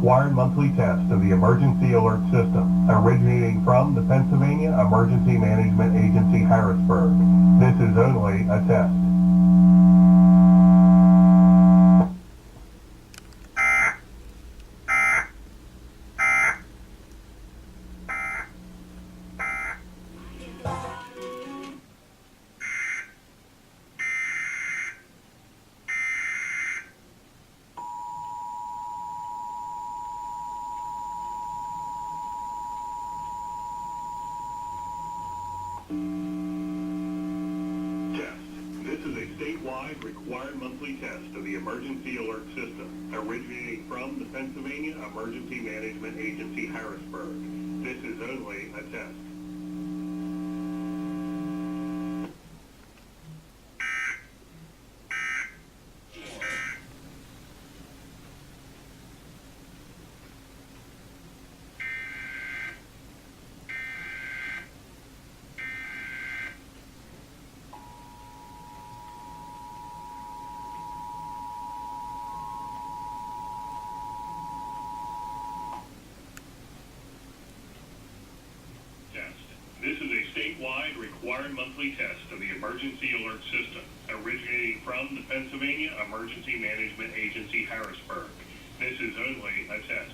required monthly test of the emergency alert system, originating from the Pennsylvania Emergency Management Agency, Harrisburg. This is only a test. This is a statewide required monthly test of the emergency alert system, originating from the Pennsylvania Emergency Management Agency, Harrisburg. This is only a test. This is a statewide required monthly test of the emergency alert system, originating from the Pennsylvania Emergency Management Agency, Harrisburg. This is only a test.